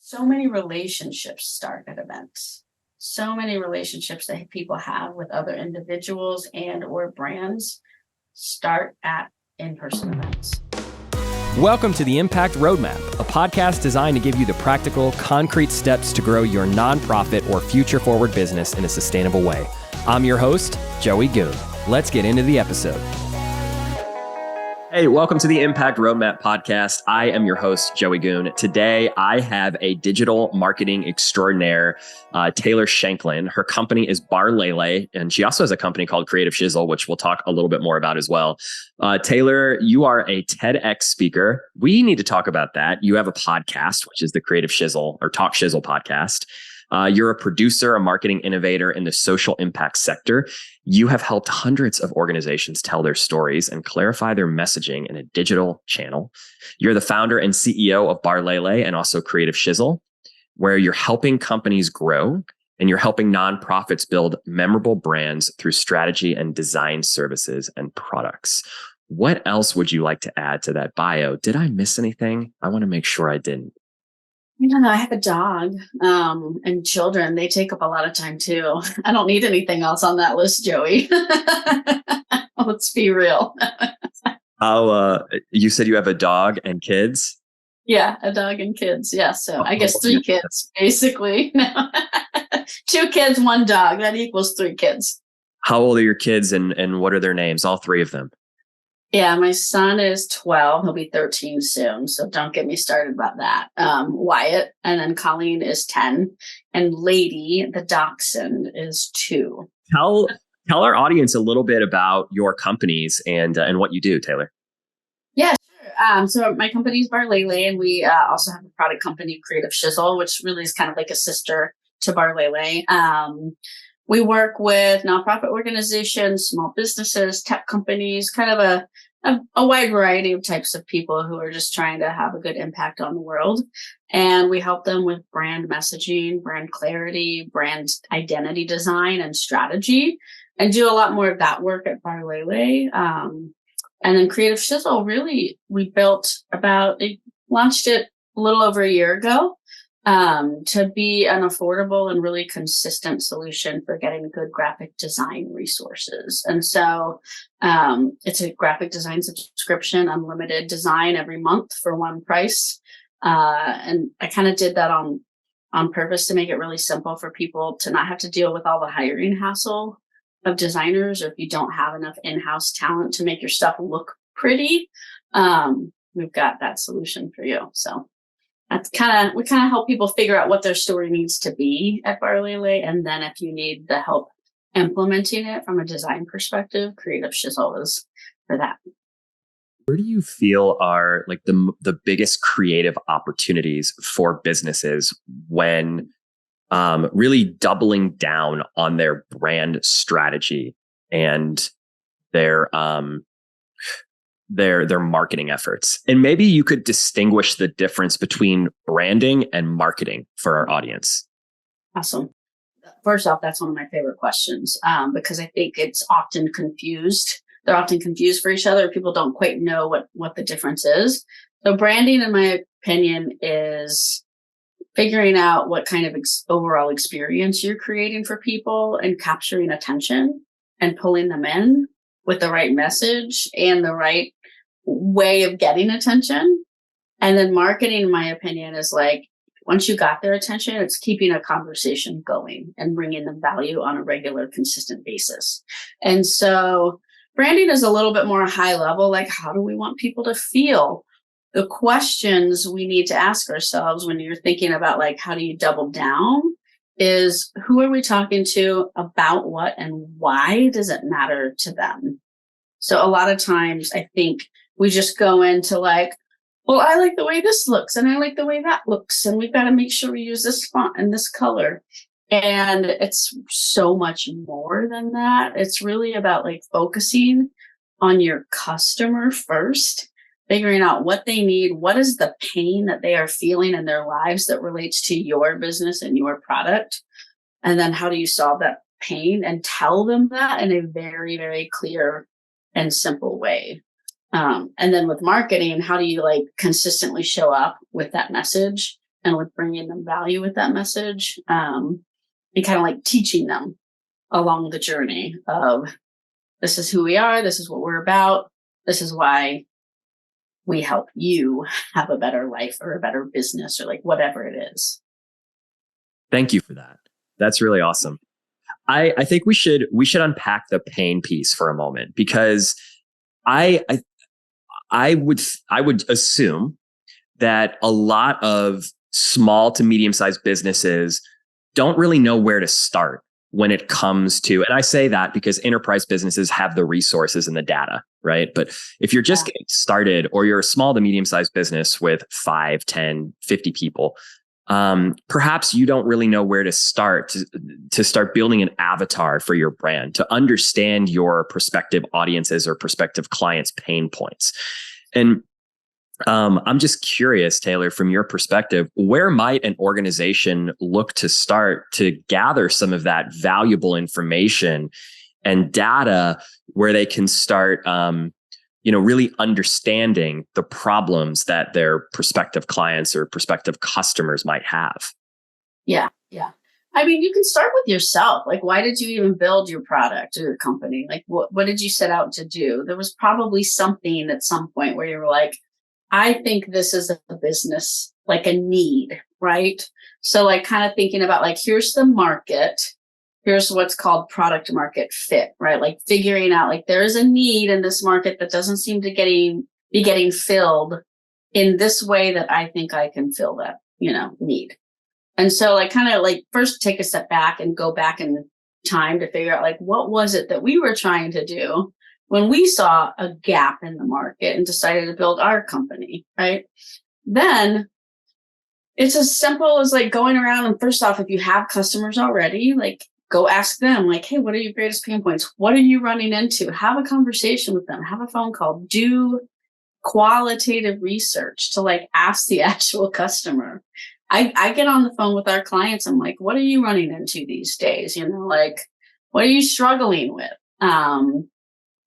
So many relationships start at events. So many relationships that people have with other individuals and or brands start at in-person events. Welcome to the Impact Roadmap, a podcast designed to give you the practical, concrete steps to grow your nonprofit or future-forward business in a sustainable way. I'm your host, Joey Goon. Let's get into the episode. Hey, welcome to the Impact Roadmap podcast. I am your host, Joey Goon. Today, I have a digital marketing extraordinaire, Taylor Shanklin. Her company is Barlele, and she also has a company called Creative SHIZZLE, which we'll talk a little bit more about as well. Taylor, you are a TEDx speaker. We need to talk about that. You have a podcast, which is the Creative SHIZZLE or Talk SHIZZLE podcast. You're a producer, a marketing innovator in the social impact sector. You have helped hundreds of organizations tell their stories and clarify their messaging in a digital channel. You're the founder and CEO of Barlele and also Creative SHIZZLE, where you're helping companies grow and you're helping nonprofits build memorable brands through strategy and design services and products. What else would you like to add to that bio? Did I miss anything? I want to make sure I didn't. No, I have a dog and children. They take up a lot of time too. I don't need anything else on that list, Joey. Let's be real. You said you have a dog and kids? Yeah, a dog and kids. Yeah, so I guess 3 kids, basically. 2 kids, 1 dog. That equals 3 kids. How old are your kids and what are their names? All 3 of them. Yeah, my son is 12. He'll be 13 soon. So don't get me started about that. Wyatt, and then Colleen is 10. And Lady, the dachshund, is 2. Tell our audience a little bit about your companies and what you do, Taylor. Yeah, sure. So my company is Barlele, and we also have a product company, Creative SHIZZLE, which really is kind of like a sister to Barlele. We work with nonprofit organizations, small businesses, tech companies, kind of a wide variety of types of people who are just trying to have a good impact on the world. And we help them with brand messaging, brand clarity, brand identity design, and strategy, and do a lot more of that work at Barlele. And then Creative SHIZZLE, really, we launched it a little over a year ago. To be an affordable and really consistent solution for getting good graphic design resources. And so it's a graphic design subscription, unlimited design every month for one price. And I kind of did that on purpose to make it really simple for people to not have to deal with all the hiring hassle of designers, or if you don't have enough in-house talent to make your stuff look pretty, we've got that solution for you. So we kind of help people figure out what their story needs to be at Barlele. And then if you need the help implementing it from a design perspective, Creative SHIZZLE is for that. Where do you feel are like the biggest creative opportunities for businesses when really doubling down on their brand strategy and their marketing efforts? And maybe you could distinguish the difference between branding and marketing for our audience. Awesome. First off, that's one of my favorite questions because I think it's often confused. They're often confused for each other. People don't quite know what the difference is. So branding, in my opinion, is figuring out what kind of overall experience you're creating for people and capturing attention and pulling them in with the right message and the right way of getting attention. And then marketing, in my opinion, is like, once you got their attention, it's keeping a conversation going and bringing them value on a regular, consistent basis. And so branding is a little bit more high level, like, how do we want people to feel? The questions we need to ask ourselves when you're thinking about, like, how do you double down, is who are we talking to, about what, and why does it matter to them? So a lot of times I think we just go into like, well, I like the way this looks and I like the way that looks, and we've got to make sure we use this font and this color. And it's so much more than that. It's really about like focusing on your customer first, figuring out what they need, what is the pain that they are feeling in their lives that relates to your business and your product. And then how do you solve that pain and tell them that in a very, very clear and simple way. And then with marketing, how do you like consistently show up with that message and with bringing them value with that message, and kind of like teaching them along the journey of this is who we are, this is what we're about, this is why we help you have a better life or a better business or like whatever it is. Thank you for that. That's really awesome. I think we should unpack the pain piece for a moment, because I would assume that a lot of small to medium-sized businesses don't really know where to start when it comes to, and I say that because enterprise businesses have the resources and the data, right? But if you're just getting started, or you're a small to medium-sized business with 5, 10, 50 people, perhaps you don't really know where to start to start building an avatar for your brand, to understand your prospective audiences or prospective clients' pain points. And I'm just curious, Taylor, from your perspective, where might an organization look to start to gather some of that valuable information and data where they can start, really understanding the problems that their prospective clients or prospective customers might have? Yeah. Yeah. I mean, you can start with yourself. Like, why did you even build your product or your company? Like, what did you set out to do? There was probably something at some point where you were like, I think this is a business, like a need, right? So like kind of thinking about like, here's the market, here's what's called product market fit, right? Like figuring out like there is a need in this market that doesn't seem to be getting filled in this way that I think I can fill that, need. And so like kind of like first take a step back and go back in time to figure out like, what was it that we were trying to do when we saw a gap in the market and decided to build our company, right? Then it's as simple as like going around and first off, if you have customers already, like go ask them like, hey, what are your greatest pain points? What are you running into? Have a conversation with them, have a phone call, do qualitative research to like ask the actual customer. I get on the phone with our clients. I'm like, what are you running into these days? Like, what are you struggling with?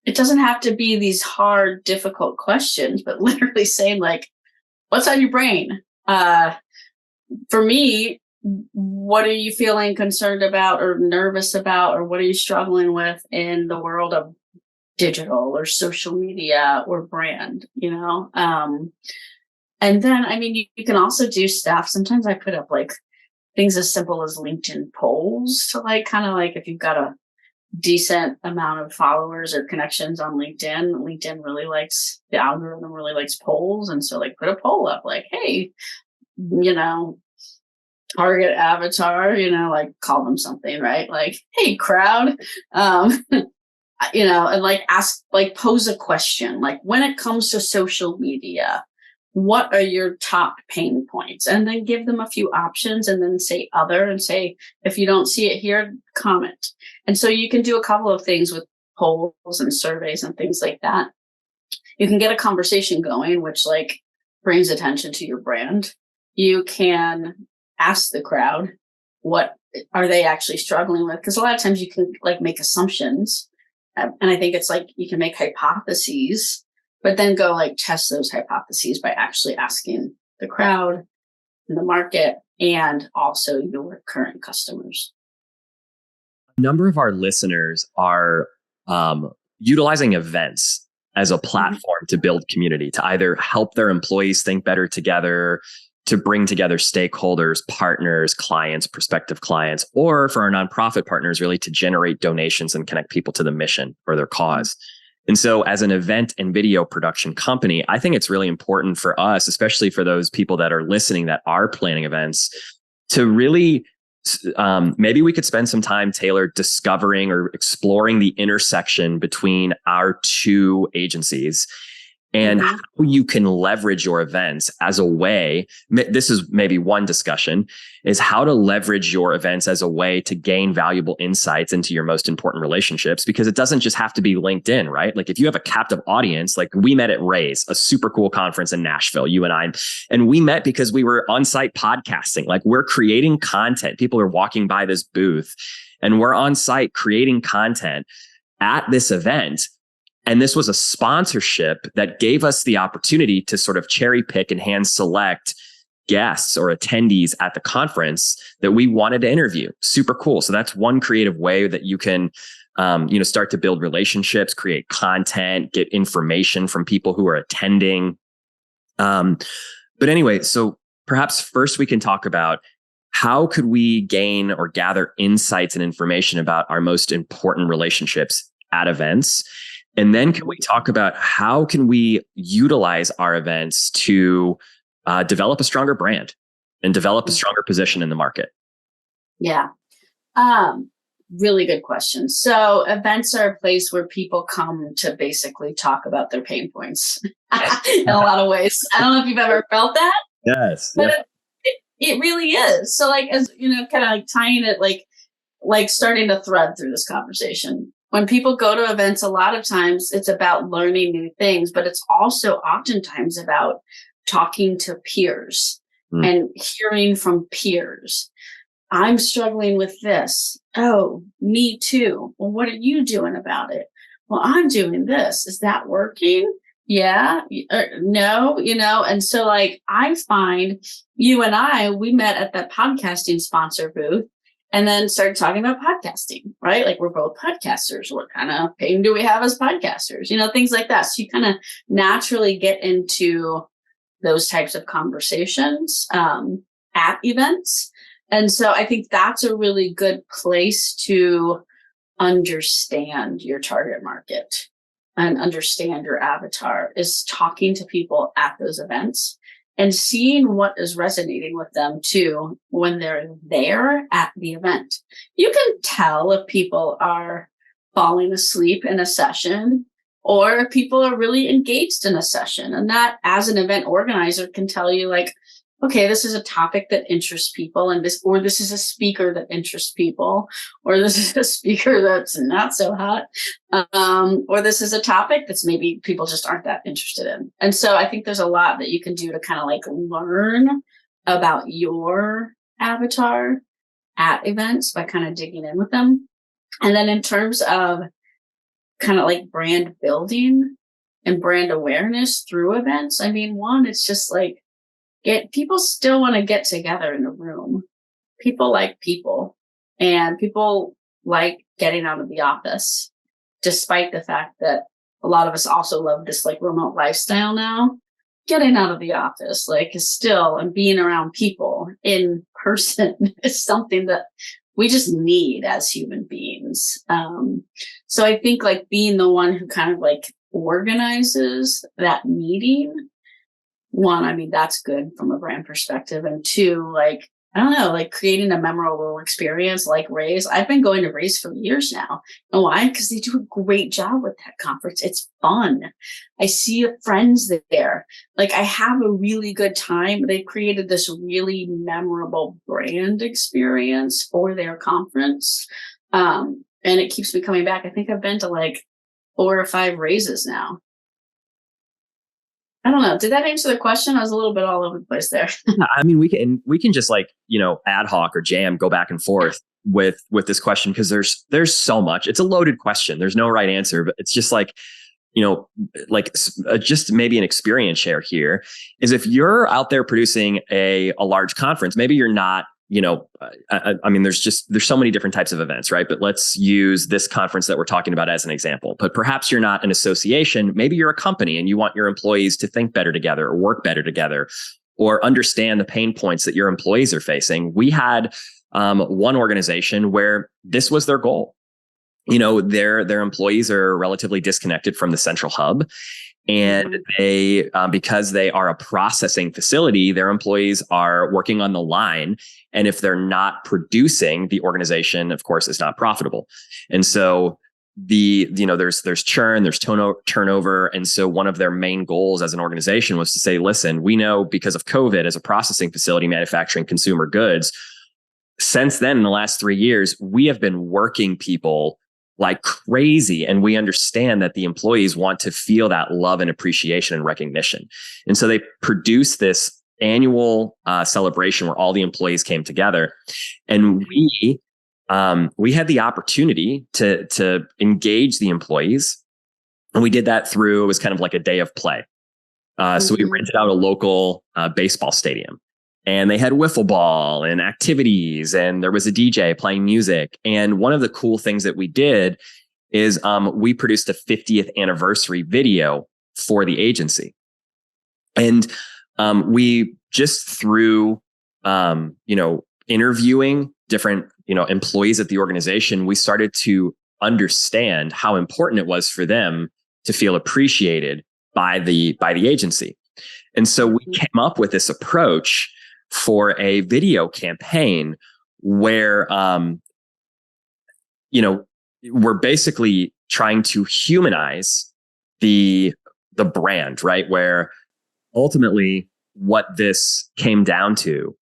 It doesn't have to be these hard, difficult questions, but literally saying like, what's on your brain? For me, what are you feeling concerned about or nervous about, or what are you struggling with in the world of digital or social media or brand, and then, I mean, you can also do stuff. Sometimes I put up like things as simple as LinkedIn polls to like, kind of like if you've got a decent amount of followers or connections on LinkedIn really likes, the algorithm really likes polls. And so like put a poll up like, hey, target avatar, like call them something, right? Like, hey, crowd, and like ask, like pose a question, like when it comes to social media, what are your top pain points? And then give them a few options and then say other and say, if you don't see it here, comment. And so you can do a couple of things with polls and surveys and things like that. You can get a conversation going, which like brings attention to your brand. You can ask the crowd, what are they actually struggling with? Because a lot of times you can like make assumptions. And I think it's like you can make hypotheses, but then go like test those hypotheses by actually asking the crowd, the market, and also your current customers. A number of our listeners are utilizing events as a platform to build community, to either help their employees think better together, to bring together stakeholders, partners, clients, prospective clients, or for our nonprofit partners, really to generate donations and connect people to the mission or their cause. And so as an event and video production company, I think it's really important for us, especially for those people that are listening that are planning events, to really maybe we could spend some time, Taylor, discovering or exploring the intersection between our two agencies and how you can leverage your events as a way. This is maybe one discussion, is how to leverage your events as a way to gain valuable insights into your most important relationships, because it doesn't just have to be LinkedIn, right? Like if you have a captive audience, like we met at Raise, a super cool conference in Nashville, you and I, and we met because we were on site podcasting. Like we're creating content. People are walking by this booth and we're on site creating content at this event. And this was a sponsorship that gave us the opportunity to sort of cherry pick and hand select guests or attendees at the conference that we wanted to interview. Super cool. So that's one creative way that you can, start to build relationships, create content, get information from people who are attending. But anyway, so perhaps first we can talk about how could we gain or gather insights and information about our most important relationships at events? And then can we talk about how can we utilize our events to develop a stronger brand and develop a stronger position in the market? Yeah. Really good question. So events are a place where people come to basically talk about their pain points in a lot of ways. I don't know if you've ever felt that. Yes. But it really is. So like, as you know, kind of like tying it, like starting to thread through this conversation. When people go to events, a lot of times it's about learning new things, but it's also oftentimes about talking to peers and hearing from peers. I'm struggling with this. Oh, me too. Well, what are you doing about it? Well, I'm doing this. Is that working? Yeah. No, and so like I find you and I, we met at that podcasting sponsor booth and then started talking about podcasting, right? Like we're both podcasters. What kind of pain do we have as podcasters? Things like that. So you kind of naturally get into those types of conversations at events. And so I think that's a really good place to understand your target market and understand your avatar, is talking to people at those events and seeing what is resonating with them too when they're there at the event. You can tell if people are falling asleep in a session or if people are really engaged in a session. And that, as an event organizer, can tell you like, okay, this is a topic that interests people, and this is a speaker that interests people, or this is a speaker that's not so hot, or this is a topic that's maybe people just aren't that interested in. And so I think there's a lot that you can do to kind of like learn about your avatar at events by kind of digging in with them. And then in terms of kind of like brand building and brand awareness through events, I mean, one, it's just like, people still want to get together in a room. People like people, and people like getting out of the office, despite the fact that a lot of us also love this like remote lifestyle now. Getting out of the office, like, is still, and being around people in person is something that we just need as human beings. So I think like being the one who kind of like organizes that meeting, one, I mean, that's good from a brand perspective. And two, like, I don't know, like creating a memorable experience like Raise. I've been going to Raise for years now. And why? Because they do a great job with that conference. It's fun. I see friends there. Like, I have a really good time. They created this really memorable brand experience for their conference. And it keeps me coming back. I think I've been to like 4 or 5 Raises now. I don't know. Did that answer the question? I was a little bit all over the place there. I mean, we can just like, ad hoc or jam, go back and forth with this question, because there's so much. It's a loaded question. There's no right answer, but it's just like, just maybe an experience share here is, if you're out there producing a large conference, maybe you're not, I mean, there's so many different types of events, right? But let's use this conference that we're talking about as an example. But perhaps you're not an association. Maybe you're a company and you want your employees to think better together or work better together or understand the pain points that your employees are facing. We had one organization where this was their goal. Their employees are relatively disconnected from the central hub. And they, because they are a processing facility, their employees are working on the line. And if they're not producing, the organization, of course, is not profitable. And so there's churn, there's turnover. And so one of their main goals as an organization was to say, listen, we know because of COVID, as a processing facility manufacturing consumer goods, since then, in the last 3 years, we have been working people like crazy. And we understand that the employees want to feel that love and appreciation and recognition. And so they produced this annual celebration where all the employees came together. And we had the opportunity to engage the employees. And we did that through, it was kind of like a day of play. So we rented out a local baseball stadium. And they had wiffle ball and activities, and there was a DJ playing music. And one of the cool things that we did is we produced a 50th anniversary video for the agency. And we just through, interviewing different, employees at the organization, we started to understand how important it was for them to feel appreciated by the agency. And so we came up with this approach for a video campaign where, we're basically trying to humanize the brand, right? Where ultimately what this came down to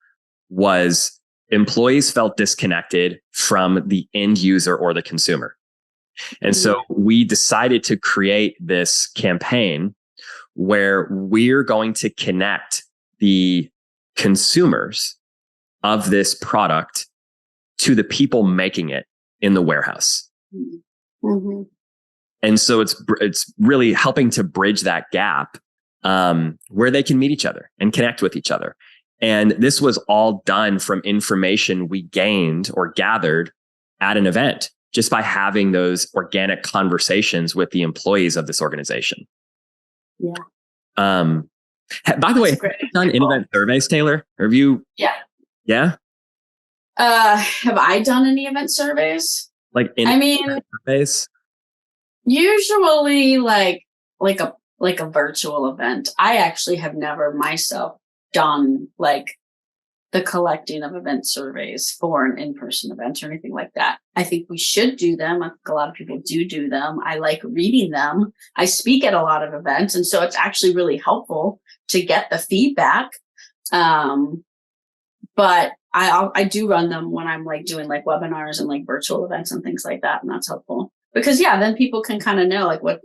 was employees felt disconnected from the end user or the consumer. And so we decided to create this campaign where we're going to connect the consumers of this product to the people making it in the warehouse. Mm-hmm. And so it's really helping to bridge that gap where they can meet each other and connect with each other. And this was all done from information we gained or gathered at an event just by having those organic conversations with the employees of this organization. Yeah. By the way, have you done in-event surveys, Taylor? Have you? Yeah. Yeah. Have I done any event surveys? Surveys? Usually like a virtual event. I actually have never myself done like the collecting of event surveys for an in-person event or anything like that. I think we should do them. I think a lot of people do them. I like reading them. I speak at a lot of events, and so it's actually really helpful to get the feedback. But I do run them when I'm like doing like webinars and like virtual events and things like that, and that's helpful because then people can kind of know like what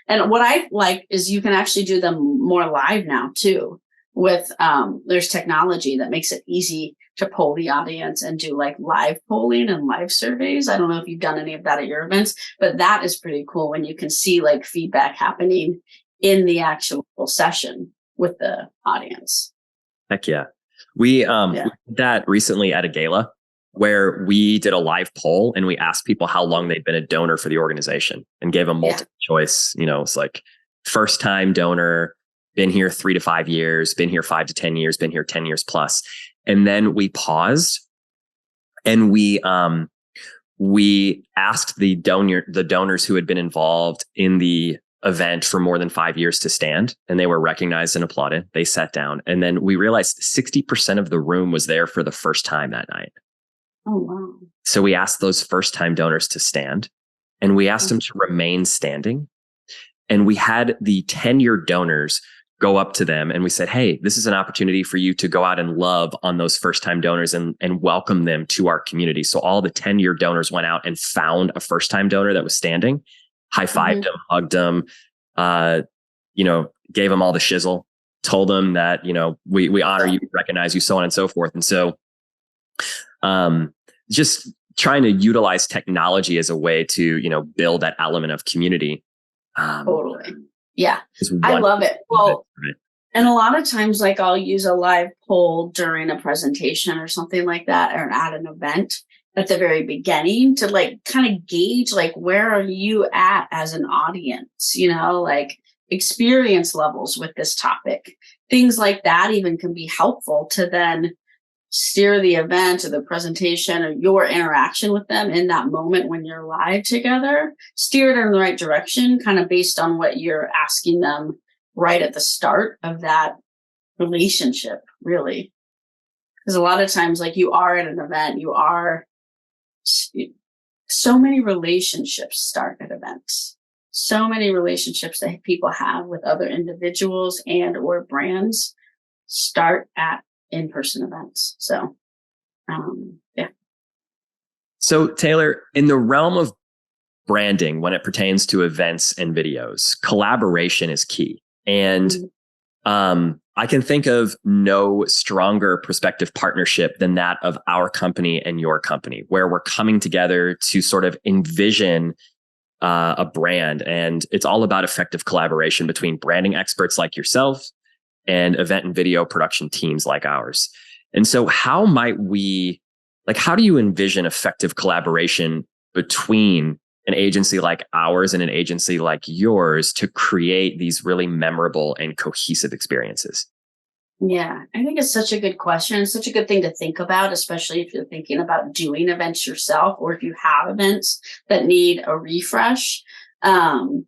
I like is you can actually do them more live now too. With there's technology that makes it easy to poll the audience and do like live polling and live surveys. I don't know if you've done any of that at your events, but that is pretty cool when you can see like feedback happening in the actual session with the audience. Heck yeah. We did that recently at a gala where we did a live poll and we asked people how long they'd been a donor for the organization and gave them multiple choice. It's like first time donor, been here 3 to 5 years, been here 5 to 10 years, been here 10 years plus. And then we paused and we asked the donors who had been involved in the event for more than 5 years to stand, and they were recognized and applauded. They sat down, and then we realized 60% of the room was there for the first time that night. Oh, wow. So we asked those first time donors to stand, and we asked them to remain standing. And we had the 10-year donors go up to them and we said, hey, this is an opportunity for you to go out and love on those first time donors and welcome them to our community. So all the 10-year donors went out and found a first time donor that was standing, high-fived them, hugged them, gave them all the shizzle, told them that, we honor you, recognize you, so on and so forth. And so just trying to utilize technology as a way to, build that element of community. Totally. Yeah. I love it. Well, and a lot of times, like I'll use a live poll during a presentation or something like that, or at an event at the very beginning to like kind of gauge, like, where are you at as an audience, like experience levels with this topic, things like that even can be helpful to then steer the event or the presentation or your interaction with them in that moment when you're live together, steer it in the right direction, kind of based on what you're asking them right at the start of that relationship, really. Because a lot of times, like you are at an event, so many relationships start at events. So many relationships that people have with other individuals and or brands start at in-person events. So, So Taylor, in the realm of branding, when it pertains to events and videos, collaboration is key. And I can think of no stronger prospective partnership than that of our company and your company, where we're coming together to sort of envision a brand. And it's all about effective collaboration between branding experts like yourself and event and video production teams like ours. And so how how do you envision effective collaboration between an agency like ours and an agency like yours to create these really memorable and cohesive experiences? Yeah, I think it's such a good question. It's such a good thing to think about, especially if you're thinking about doing events yourself or if you have events that need a refresh. Um,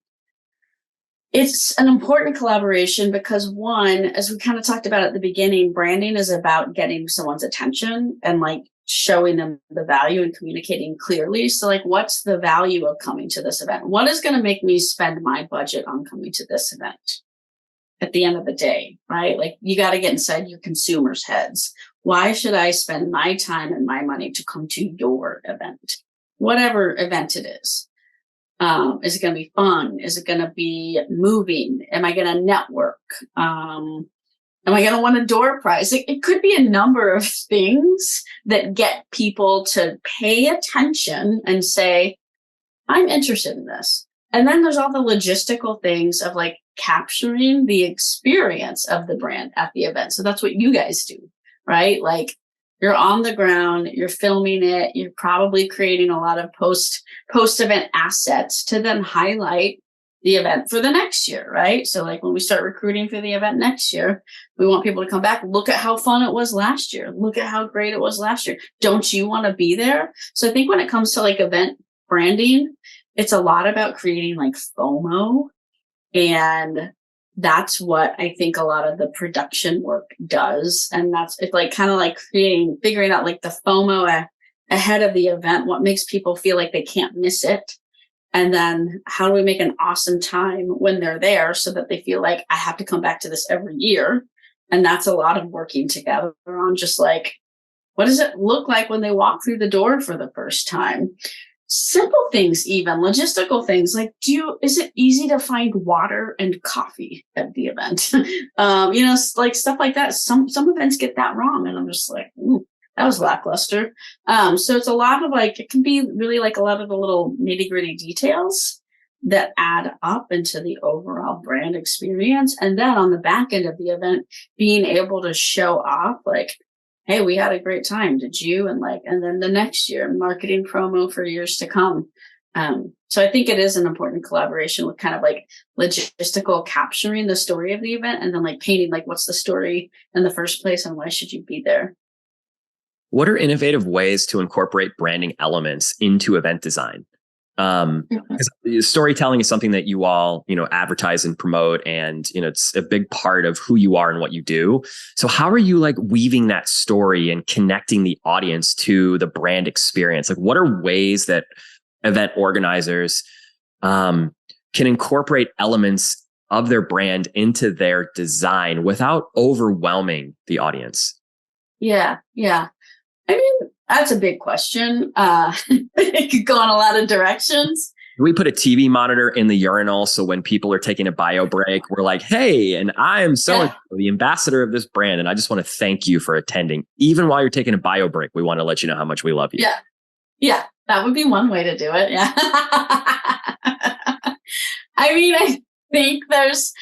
it's an important collaboration because, one, as we kind of talked about at the beginning, branding is about getting someone's attention and like showing them the value and communicating clearly. So like, what's the value of coming to this event? What is going to make me spend my budget on coming to this event at the end of the day, right? Like, you got to get inside your consumers' heads. Why should I spend my time and my money to come to your event? Whatever event it is. Is it going to be fun? Is it going to be moving? Am I going to network? Am I going to win a door prize? It could be a number of things that get people to pay attention and say, I'm interested in this. And then there's all the logistical things of like capturing the experience of the brand at the event. So that's what you guys do, right? Like, you're on the ground, you're filming it, you're probably creating a lot of post-event assets to then highlight the event for the next year, right? So like, when we start recruiting for the event next year, we want people to come back, look at how fun it was last year. Look at how great it was last year. Don't you want to be there? So I think when it comes to like event branding, it's a lot about creating like FOMO. And that's what I think a lot of the production work does. And it's like kind of like figuring out like the FOMO ahead of the event, what makes people feel like they can't miss it. And then how do we make an awesome time when they're there so that they feel like I have to come back to this every year. And that's a lot of working together on just like, what does it look like when they walk through the door for the first time? Simple things, even logistical things like, is it easy to find water and coffee at the event? Like stuff like that. Some events get that wrong. And I'm just like, ooh, that was lackluster. So it's a lot of like, it can be really like a lot of the little nitty gritty details that add up into the overall brand experience. And then on the back end of the event, being able to show off like, hey, we had a great time. Did you? And then the next year, marketing promo for years to come. So I think it is an important collaboration with kind of like logistical capturing the story of the event and then like painting like what's the story in the first place and why should you be there? What are innovative ways to incorporate branding elements into event design? Because storytelling is something that you all, advertise and promote, and, it's a big part of who you are and what you do. So how are you like weaving that story and connecting the audience to the brand experience? Like, what are ways that event organizers can incorporate elements of their brand into their design without overwhelming the audience? Yeah. I mean, that's a big question. It could go in a lot of directions. We put a TV monitor in the urinal, so when people are taking a bio break, we're like, hey, and I am the ambassador of this brand, and I just want to thank you for attending. Even while you're taking a bio break, we want to let you know how much we love you. Yeah, that would be one way to do it. Yeah. I mean, I think there's,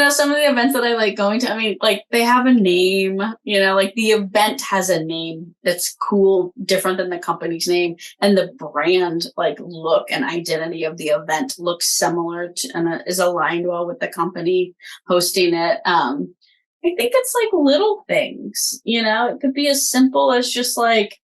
some of the events that I like going to, I mean, like they have a name, like the event has a name that's cool, different than the company's name. And the brand like look and identity of the event looks similar to, and is aligned well with the company hosting it. I think it's like little things, it could be as simple as just like,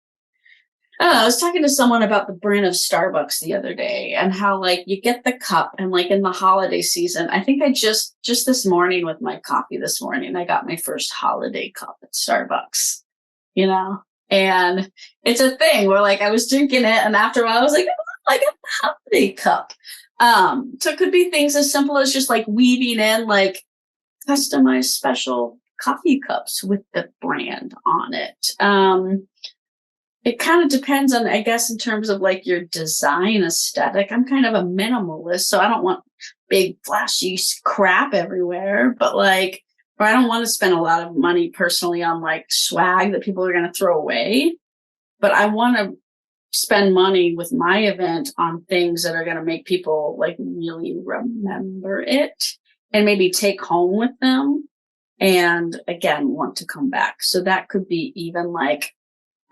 I was talking to someone about the brand of Starbucks the other day and how like you get the cup and like in the holiday season, I think I just this morning with my coffee this morning, I got my first holiday cup at Starbucks, and it's a thing where like I was drinking it and after a while I was like, oh, I got the holiday cup. So it could be things as simple as just like weaving in like customized special coffee cups with the brand on it. It kind of depends on, I guess, in terms of like your design aesthetic. I'm kind of a minimalist, so I don't want big flashy crap everywhere, but like, or I don't want to spend a lot of money personally on like swag that people are going to throw away, but I want to spend money with my event on things that are going to make people like really remember it and maybe take home with them and again, want to come back. So that could be even like,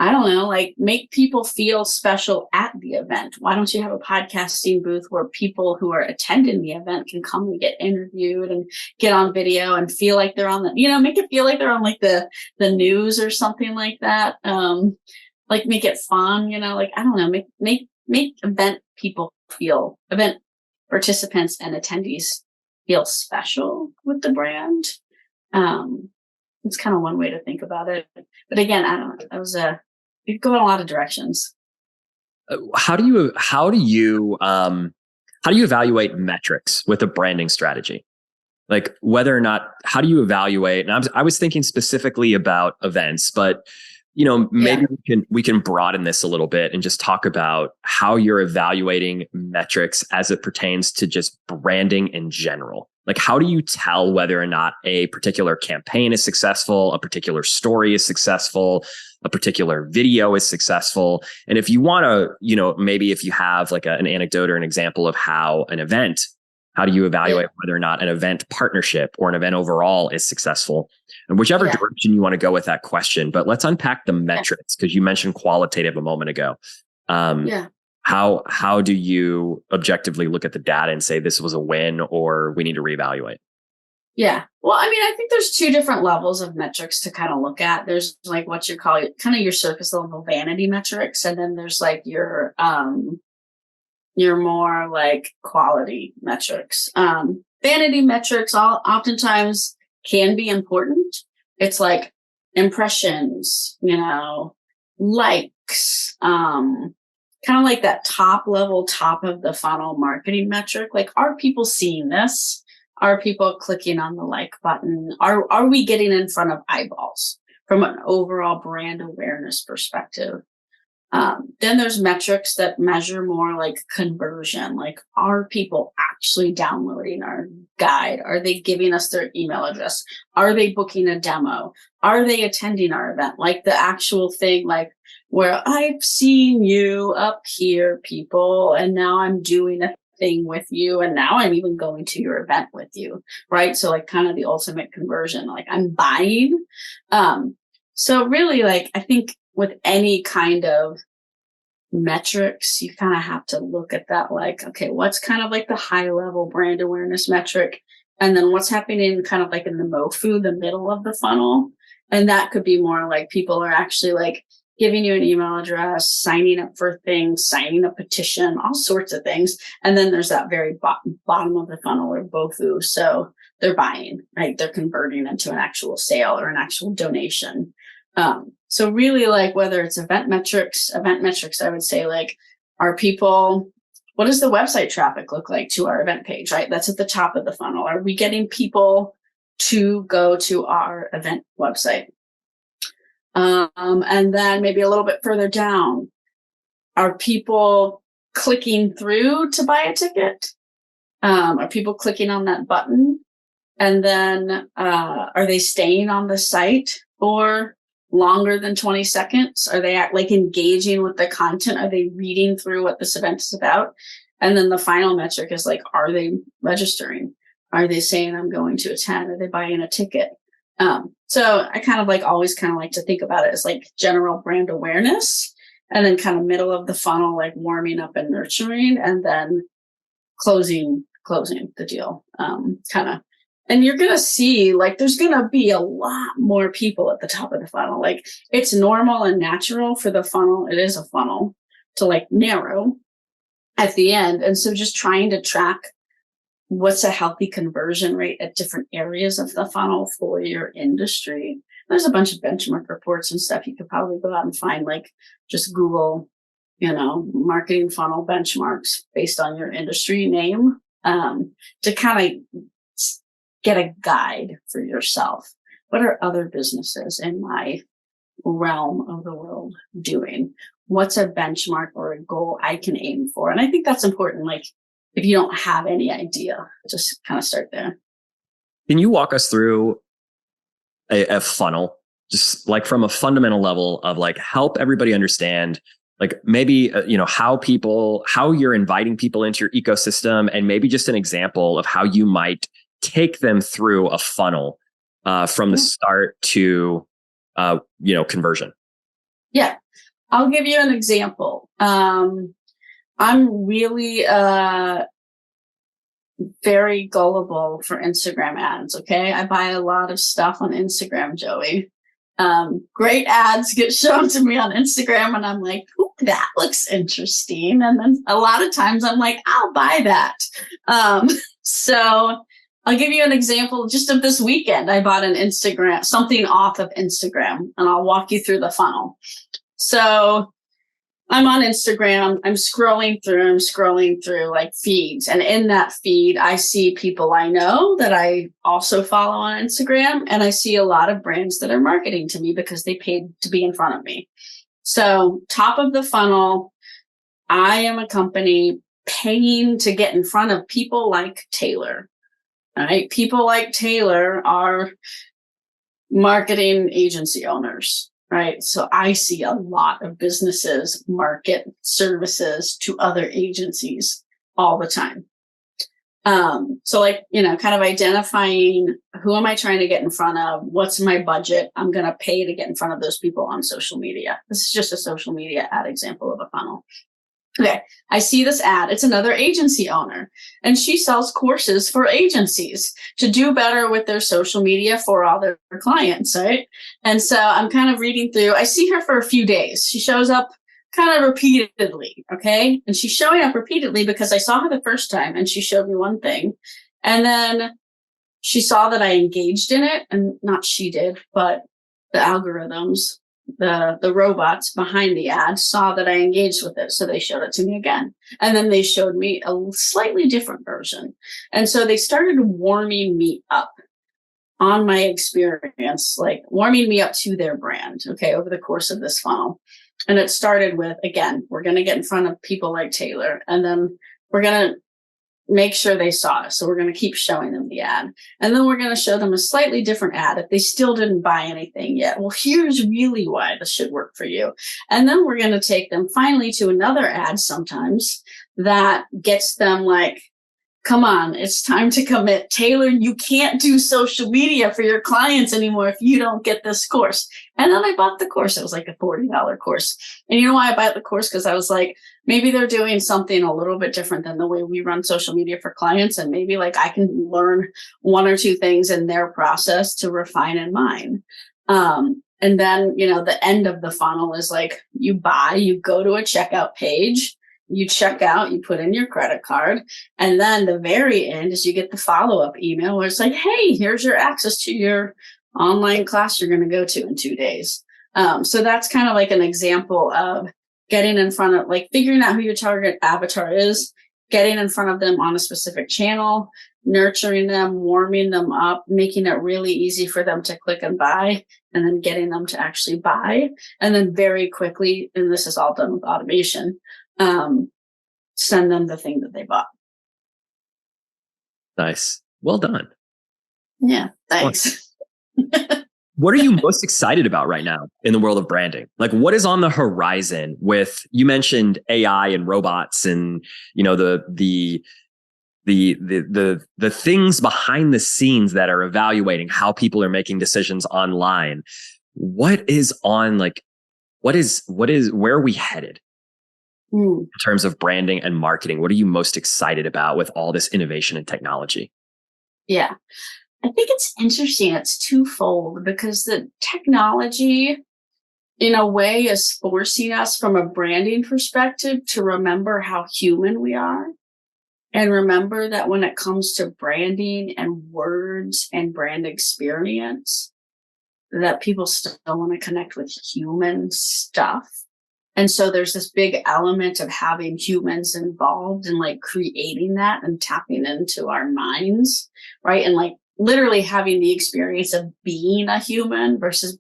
I don't know, like make people feel special at the event. Why don't you have a podcasting booth where people who are attending the event can come and get interviewed and get on video and feel like they're on make it feel like they're on like the news or something like that. Like make it fun, like, I don't know, make event participants and attendees feel special with the brand. It's kind of one way to think about it. But again, I don't know. You go in a lot of directions. How do you evaluate metrics with a branding strategy? Like whether or not, how do you evaluate? And I was thinking specifically about events, but maybe we can broaden this a little bit and just talk about how you're evaluating metrics as it pertains to just branding in general. Like, how do you tell whether or not a particular campaign is successful, a particular story is successful, a particular video is successful? And if you want to, maybe if you have like an anecdote or an example of how do you evaluate whether or not an event partnership or an event overall is successful? And whichever direction you want to go with that question, but let's unpack the metrics, because you mentioned qualitative a moment ago. How do you objectively look at the data and say this was a win or we need to reevaluate? Yeah. Well, I mean, I think there's two different levels of metrics to kind of look at. There's like what you call kind of your surface level vanity metrics. And then there's like your more like quality metrics. Vanity metrics oftentimes can be important. It's like impressions, likes, kind of like that top of the funnel marketing metric. Like, are people seeing this? Are people clicking on the like button? Are we getting in front of eyeballs from an overall brand awareness perspective? Then there's metrics that measure more like conversion. Like, are people actually downloading our guide? Are they giving us their email address? Are they booking a demo? Are they attending our event? Like the actual thing, like where I've seen you up here, people, and now I'm doing a thing with you, and now I'm even going to your event with you, right? So like kind of the ultimate conversion, like I'm buying. So really, like, I think with any kind of metrics, you kind of have to look at that, like, okay, what's kind of like the high level brand awareness metric, and then what's happening kind of like in the MOFU, the middle of the funnel. And that could be more like people are actually like giving you an email address, signing up for things, signing a petition, all sorts of things. And then there's that very bottom of the funnel, or BOFU. So they're buying, right? They're converting into an actual sale or an actual donation. So really, like, whether it's event metrics, I would say, like, what does the website traffic look like to our event page, right? That's at the top of the funnel. Are we getting people to go to our event website? And then maybe a little bit further down, are people clicking through to buy a ticket? Are people clicking on that button? And then are they staying on the site for longer than 20 seconds? Are they like engaging with the content? Are they reading through what this event is about? And then the final metric is like, are they registering? Are they saying I'm going to attend? Are they buying a ticket? So I kind of like always kind of like to think about it as like general brand awareness, and then kind of middle of the funnel, like warming up and nurturing, and then closing the deal. And you're going to see, like, there's going to be a lot more people at the top of the funnel. Like, it's normal and natural for the funnel. It is a funnel to like narrow at the end. And so just trying to track what's a healthy conversion rate at different areas of the funnel for your industry. There's a bunch of benchmark reports and stuff you could probably go out and find, like just Google, marketing funnel benchmarks based on your industry name, to kind of get a guide for yourself. What are other businesses in my realm of the world doing? What's a benchmark or a goal I can aim for? And I think that's important. Like, if you don't have any idea, just kind of start there. Can you walk us through a funnel, just like from a fundamental level of like help everybody understand, like maybe, how you're inviting people into your ecosystem, and maybe just an example of how you might take them through a funnel from the start to, conversion? Yeah. I'll give you an example. I'm really very gullible for Instagram ads. Okay. I buy a lot of stuff on Instagram, Joey. Great ads get shown to me on Instagram and I'm like, ooh, that looks interesting. And then a lot of times I'm like, I'll buy that. So I'll give you an example just of this weekend. I bought something off of Instagram, and I'll walk you through the funnel. So I'm on Instagram, I'm scrolling through like feeds. And in that feed, I see people I know that I also follow on Instagram. And I see a lot of brands that are marketing to me because they paid to be in front of me. So top of the funnel, I am a company paying to get in front of people like Taylor. All right. People like Taylor are marketing agency owners. Right. So I see a lot of businesses market services to other agencies all the time. So kind of identifying who am I trying to get in front of? What's my budget? I'm going to pay to get in front of those people on social media. This is just a social media ad example of a funnel. Okay. I see this ad. It's another agency owner, and she sells courses for agencies to do better with their social media for all their clients. Right. And so I'm kind of reading through, I see her for a few days. She shows up kind of repeatedly. Okay. And she's showing up repeatedly because I saw her the first time and she showed me one thing. And then she saw that I engaged in it, and not she did, but the algorithms, the robots behind the ad saw that I engaged with it. So they showed it to me again. And then they showed me a slightly different version. And so they started warming me up on my experience, like warming me up to their brand. Okay. Over the course of this funnel. And it started with, again, we're going to get in front of people like Taylor, and then we're going to make sure they saw us. So we're going to keep showing them the ad. And then we're going to show them a slightly different ad if they still didn't buy anything yet. Well, here's really why this should work for you. And then we're going to take them finally to another ad sometimes that gets them like, come on, it's time to commit. Taylor, you can't do social media for your clients anymore if you don't get this course. And then I bought the course. It was like a $40 course. And you know why I bought the course? Because I was like, maybe they're doing something a little bit different than the way we run social media for clients. And maybe like I can learn one or two things in their process to refine in mine. And then, the end of the funnel is like you go to a checkout page, you check out, you put in your credit card. And then the very end is you get the follow-up email where it's like, hey, here's your access to your online class you're going to go to in 2 days. So that's kind of like an example of getting in front of, like, figuring out who your target avatar is, getting in front of them on a specific channel, nurturing them, warming them up, making it really easy for them to click and buy, and then getting them to actually buy. And then very quickly, and this is all done with automation, send them the thing that they bought. Nice. Well done. Yeah, thanks. What are you most excited about right now in the world of branding? Like, what is on the horizon with, you mentioned AI and robots and, the things behind the scenes that are evaluating how people are making decisions online. What is on, like, where are we headed? In terms of branding and marketing? What are you most excited about with all this innovation and technology? Yeah, I think it's interesting. It's twofold, because the technology, in a way, is forcing us from a branding perspective to remember how human we are. And remember that when it comes to branding and words and brand experience, that people still want to connect with human stuff. And so there's this big element of having humans involved in like creating that and tapping into our minds, right? And like literally having the experience of being a human versus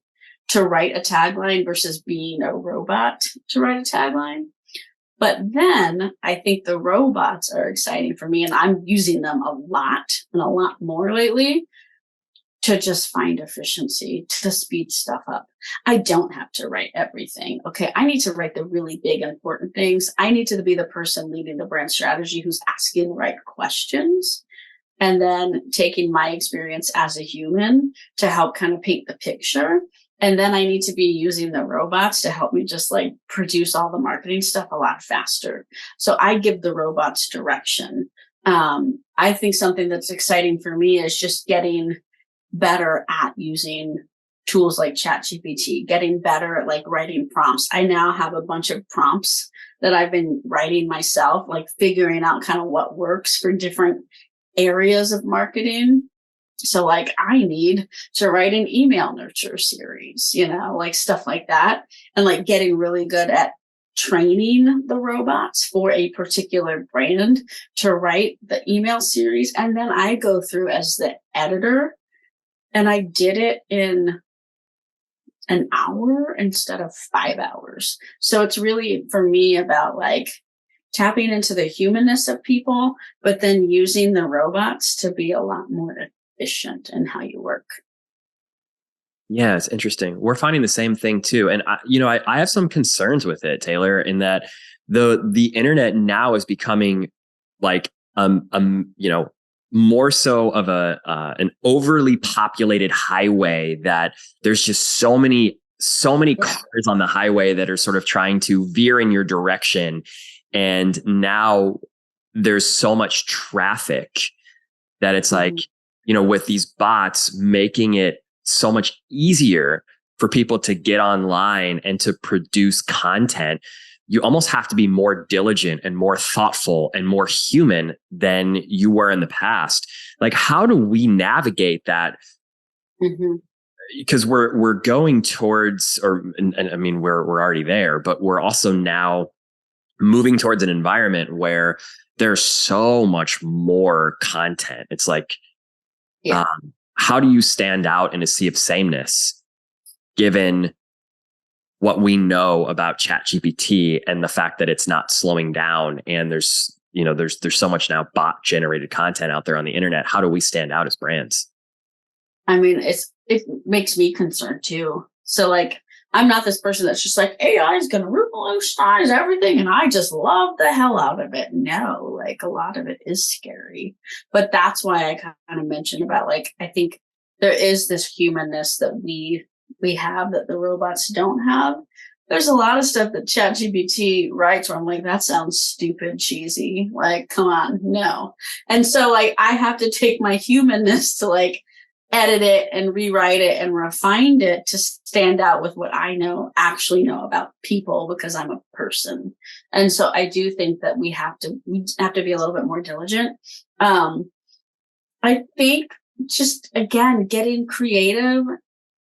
to write a tagline versus being a robot to write a tagline. But then I think the robots are exciting for me, and I'm using them a lot and a lot more lately to just find efficiency, to speed stuff up. I don't have to write everything. Okay. I need to write the really big, important things. I need to be the person leading the brand strategy who's asking the right questions. and then taking my experience as a human to help kind of paint the picture. And then I need to be using the robots to help me just like produce all the marketing stuff a lot faster. So I give the robots direction. I think something that's exciting for me is just getting better at using tools like ChatGPT, getting better at like writing prompts. I now have a bunch of prompts that I've been writing myself, like figuring out kind of what works for different areas of marketing. So like I need to write an email nurture series, like stuff like that. And like getting really good at training the robots for a particular brand to write the email series. And then I go through as the editor, and I did it in an hour instead of 5 hours. So it's really for me about like tapping into the humanness of people, but then using the robots to be a lot more efficient in how you work. Yeah, it's interesting. We're finding the same thing too. And I have some concerns with it, Taylor, in that the internet now is becoming like more so of an overly populated highway, that there's just so many cars on the highway that are sort of trying to veer in your direction. And now there's so much traffic that it's like, with these bots making it so much easier for people to get online and to produce content, you almost have to be more diligent and more thoughtful and more human than you were in the past. Like, how do we navigate that? Because we're going towards, and I mean, we're already there, but we're also now moving towards an environment where there's so much more content. It's like, how do you stand out in a sea of sameness, given what we know about ChatGPT and the fact that it's not slowing down, and there's so much now bot generated content out there on the internet? How do we stand out as brands? I mean, it makes me concerned too. So like, I'm not this person that's just like, AI is going to revolutionize everything and I just love the hell out of it. No, like a lot of it is scary. But that's why I kind of mentioned about like, I think there is this humanness that we have that the robots don't have. There's a lot of stuff that ChatGPT writes where I'm like, that sounds stupid, cheesy. Like, come on, no. And so like, I have to take my humanness to like edit it and rewrite it and refine it to stand out with what I actually know about people, because I'm a person. And so I do think that we have to be a little bit more diligent. I think just, again, getting creative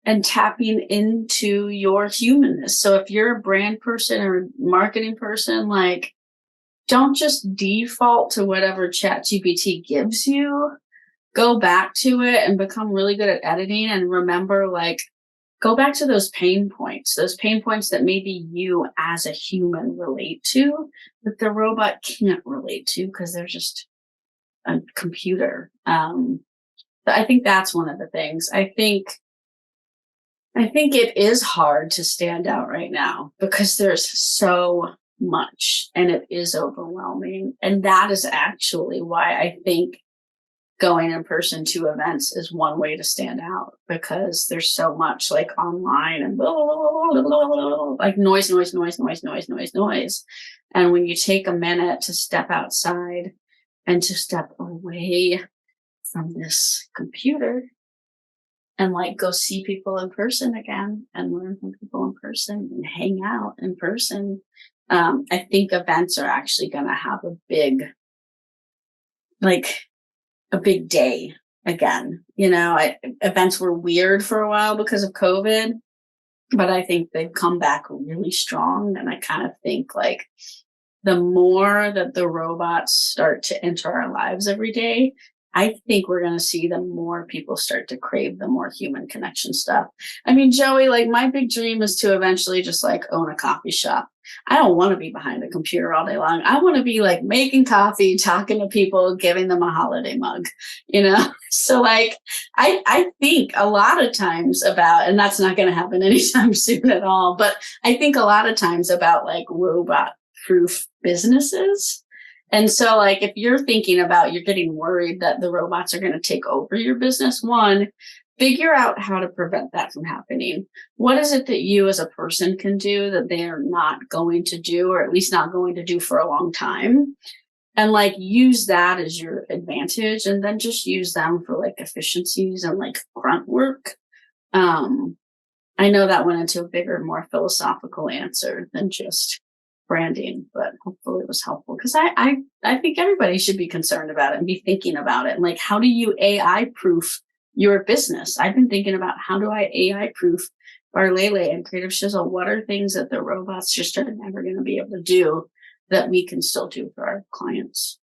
and tapping into your humanness. So if you're a brand person or a marketing person, like, don't just default to whatever ChatGPT gives you. Go back to it and become really good at editing, and remember, like, go back to those pain points that maybe you as a human relate to, that the robot can't relate to because they're just a computer. But I think that's one of the things. I think it is hard to stand out right now because there's so much and it is overwhelming. And that is actually why I think going in person to events is one way to stand out, because there's so much like online and like noise. And when you take a minute to step outside and to step away from this computer and like go see people in person again and learn from people in person and hang out in person, I think events are actually going to have a big day again. Events were weird for a while because of COVID, but I think they've come back really strong. And I kind of think like the more that the robots start to enter our lives every day, I think we're going to see the more people start to crave the more human connection stuff. I mean, Joey, like my big dream is to eventually just like own a coffee shop. I don't want to be behind a computer all day long. I want to be like making coffee, talking to people, giving them a holiday mug, So like, I think a lot of times about, and that's not going to happen anytime soon at all, but I think a lot of times about like robot proof businesses And so like, if you're thinking about, you're getting worried that the robots are going to take over your business, one, figure out how to prevent that from happening. What is it that you as a person can do that they're not going to do, or at least not going to do for a long time? And like use that as your advantage, and then just use them for like efficiencies and like grunt work. I know that went into a bigger, more philosophical answer than just branding, but hopefully it was helpful, because I think everybody should be concerned about it and be thinking about it. And like, how do you AI proof your business? I've been thinking about, how do I AI proof Barlele and Creative Shizzle? What are things that the robots just are never going to be able to do that we can still do for our clients?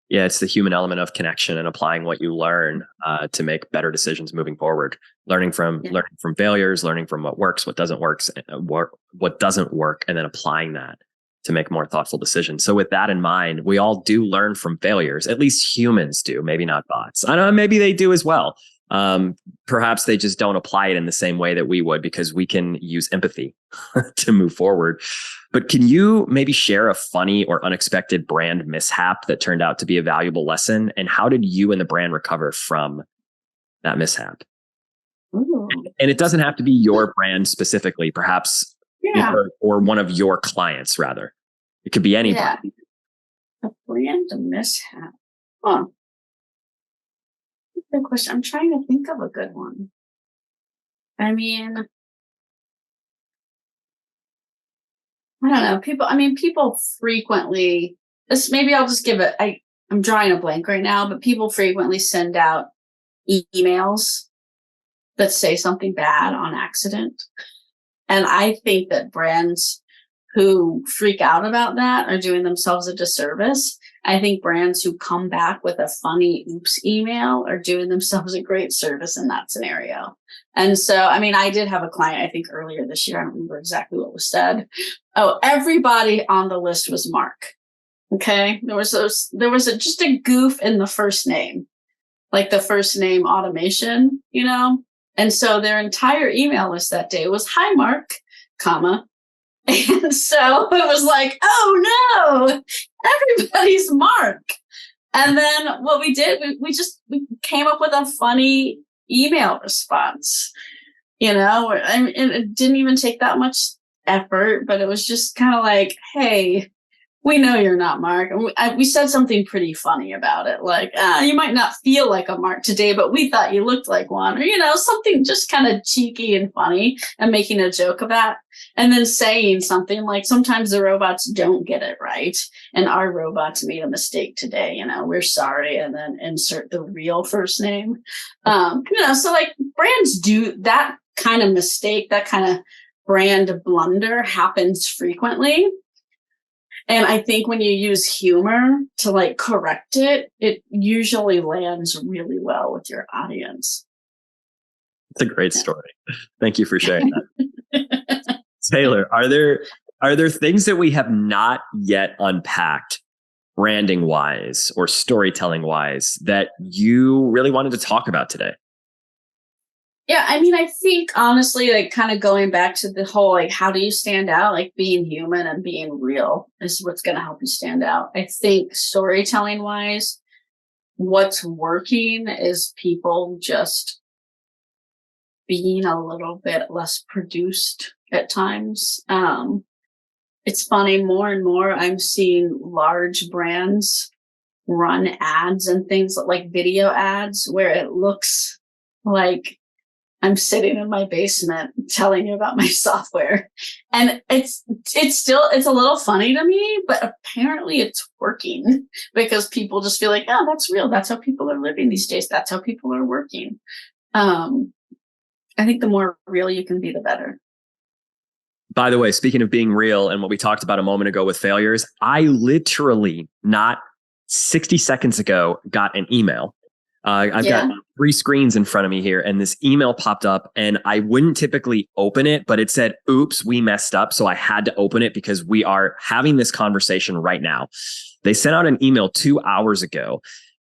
Yeah, it's the human element of connection and applying what you learn to make better decisions moving forward. Learning from failures, learning from what works, what doesn't work, and then applying that to make more thoughtful decisions. So with that in mind, we all do learn from failures. At least humans do, maybe not bots. I don't know, maybe they do as well. Perhaps they just don't apply it in the same way that we would, because we can use empathy to move forward. But can you maybe share a funny or unexpected brand mishap that turned out to be a valuable lesson? And how did you and the brand recover from that mishap? Ooh. And it doesn't have to be your brand specifically, perhaps, or one of your clients, rather. It could be anybody. Yeah. A brand mishap. Huh. Good question. I'm trying to think of a good one. I mean, I don't know. People frequently, this, maybe I'll just give it, I'm drawing a blank right now, but people frequently send out emails that say something bad on accident. And I think that brands who freak out about that are doing themselves a disservice. I think brands who come back with a funny oops email are doing themselves a great service in that scenario. And so, I did have a client, I think earlier this year, I don't remember exactly what was said. Oh, everybody on the list was Mark. Okay. There was just a goof in the first name, like the first name automation, And so their entire email list that day was, "Hi, Mark, comma." And so it was like, oh no, everybody's Mark. And then what we did, we came up with a funny email response, it didn't even take that much effort, but it was just kind of like, "Hey, we know you're not Mark." And we said something pretty funny about it. Like, you might not feel like a Mark today, but we thought you looked like one, or, something just kind of cheeky and funny, and making a joke of that. And then saying something like, sometimes the robots don't get it right, and our robots made a mistake today. We're sorry. And then insert the real first name. So like brands do that kind of mistake, that kind of brand blunder happens frequently. And I think when you use humor to like correct it, it usually lands really well with your audience. It's a great story. Thank you for sharing that. Taylor, are there things that we have not yet unpacked, branding wise or storytelling wise, that you really wanted to talk about today? Yeah, I think honestly, like kind of going back to the whole, like, how do you stand out? Like being human and being real is what's going to help you stand out. I think storytelling wise, what's working is people just being a little bit less produced at times. It's funny, more and more I'm seeing large brands run ads and things like video ads where it looks like I'm sitting in my basement telling you about my software. And it's a little funny to me, but apparently it's working because people just feel like, oh, that's real. That's how people are living these days. That's how people are working. I think the more real you can be, the better. By the way, speaking of being real and what we talked about a moment ago with failures, I literally not 60 seconds ago got an email. I've got 3 screens in front of me here, and this email popped up, and I wouldn't typically open it, but it said, "Oops, we messed up." So I had to open it because we are having this conversation right now. They sent out an email 2 hours ago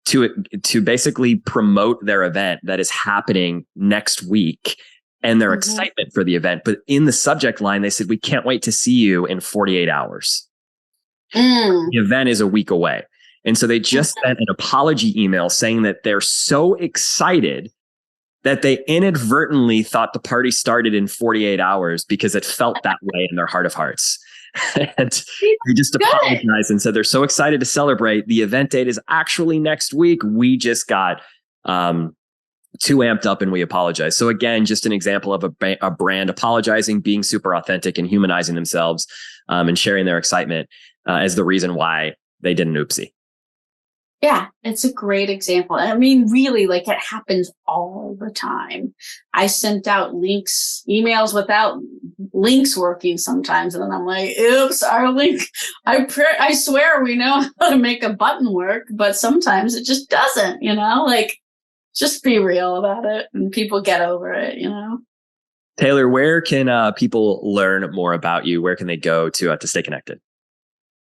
to basically promote their event that is happening next week and their excitement for the event. But in the subject line, they said, "We can't wait to see you in 48 hours. The event is a week away." And so they just sent an apology email saying that they're so excited that they inadvertently thought the party started in 48 hours because it felt that way in their heart of hearts. And they just apologized and said they're so excited to celebrate. The event date is actually next week. We just got too amped up and we apologize. So again, just an example of a brand apologizing, being super authentic and humanizing themselves and sharing their excitement as the reason why they did an oopsie. Yeah, it's a great example. I mean, really, like it happens all the time. I sent out emails without links working sometimes. And then I'm like, oops, our link, I swear we know how to make a button work, but sometimes it just doesn't, like just be real about it and people get over it, Taylor, where can people learn more about you? Where can they go to stay connected?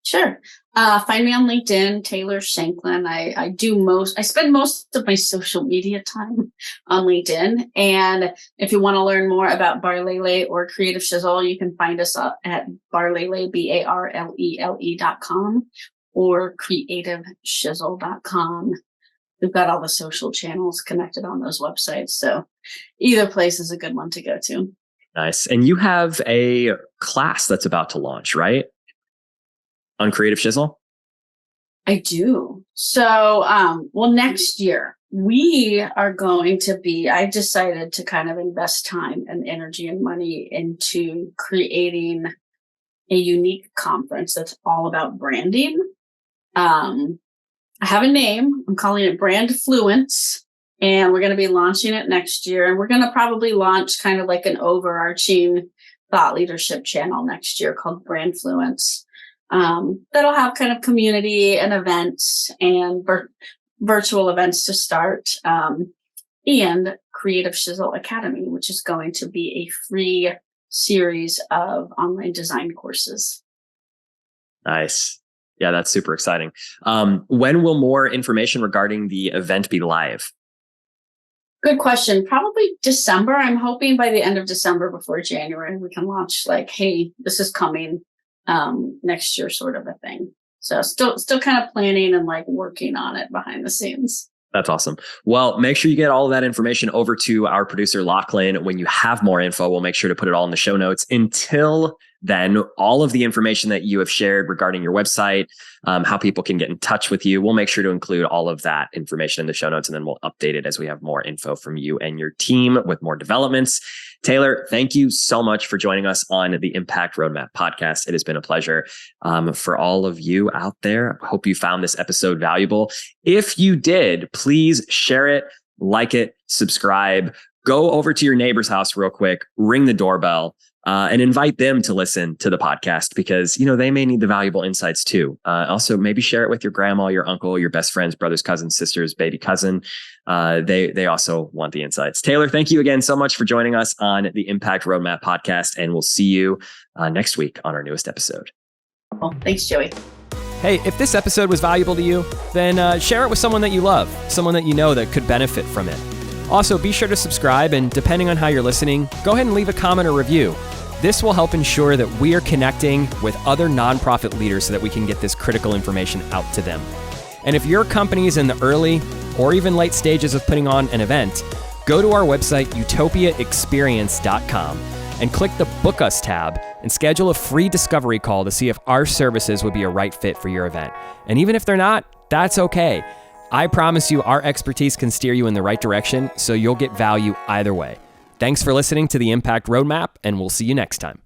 Sure. Find me on LinkedIn, Taylor Shanklin. I spend most of my social media time on LinkedIn. And if you want to learn more about Barlele or Creative Shizzle, you can find us at Barlele, BARLELE.com or creativeshizzle.com. We've got all the social channels connected on those websites. So either place is a good one to go to. Nice. And you have a class that's about to launch, right? On Creative Shizzle? I do. So, next year we are going to I decided to kind of invest time and energy and money into creating a unique conference that's all about branding. I have a name. I'm calling it Brand Fluence, and we're going to be launching it next year. And we're going to probably launch kind of like an overarching thought leadership channel next year called Brand Fluence. That'll have kind of community and events and virtual events to start, and Creative Shizzle Academy, which is going to be a free series of online design courses. Nice. Yeah, that's super exciting. When will more information regarding the event be live? Good question. Probably December. I'm hoping by the end of December before January, we can launch like, hey, this is coming next year sort of a thing. So still kind of planning and like working on it behind the scenes. That's awesome. Well, make sure you get all of that information over to our producer, Lachlan. When you have more info, we'll make sure to put it all in the show notes. Until then, all of the information that you have shared regarding your website, how people can get in touch with you, we'll make sure to include all of that information in the show notes, and then we'll update it as we have more info from you and your team with more developments. Taylor, thank you so much for joining us on the Impact Roadmap podcast. It has been a pleasure. For all of you out there, I hope you found this episode valuable. If you did, please share it, like it, subscribe, go over to your neighbor's house real quick, ring the doorbell, and invite them to listen to the podcast because, they may need the valuable insights too. Also, maybe share it with your grandma, your uncle, your best friends, brothers, cousins, sisters, baby cousin. They also want the insights. Taylor, thank you again so much for joining us on the Impact Roadmap podcast, and we'll see you next week on our newest episode. Well, thanks, Joey. Hey, if this episode was valuable to you, then share it with someone that you love, someone that you know that could benefit from it. Also, be sure to subscribe, and depending on how you're listening, go ahead and leave a comment or review. This will help ensure that we are connecting with other nonprofit leaders so that we can get this critical information out to them. And if your company is in the early or even late stages of putting on an event, go to our website, utopiaexperience.com, and click the Book Us tab and schedule a free discovery call to see if our services would be a right fit for your event. And even if they're not, that's okay. I promise you our expertise can steer you in the right direction, so you'll get value either way. Thanks for listening to the Impact Roadmap, and we'll see you next time.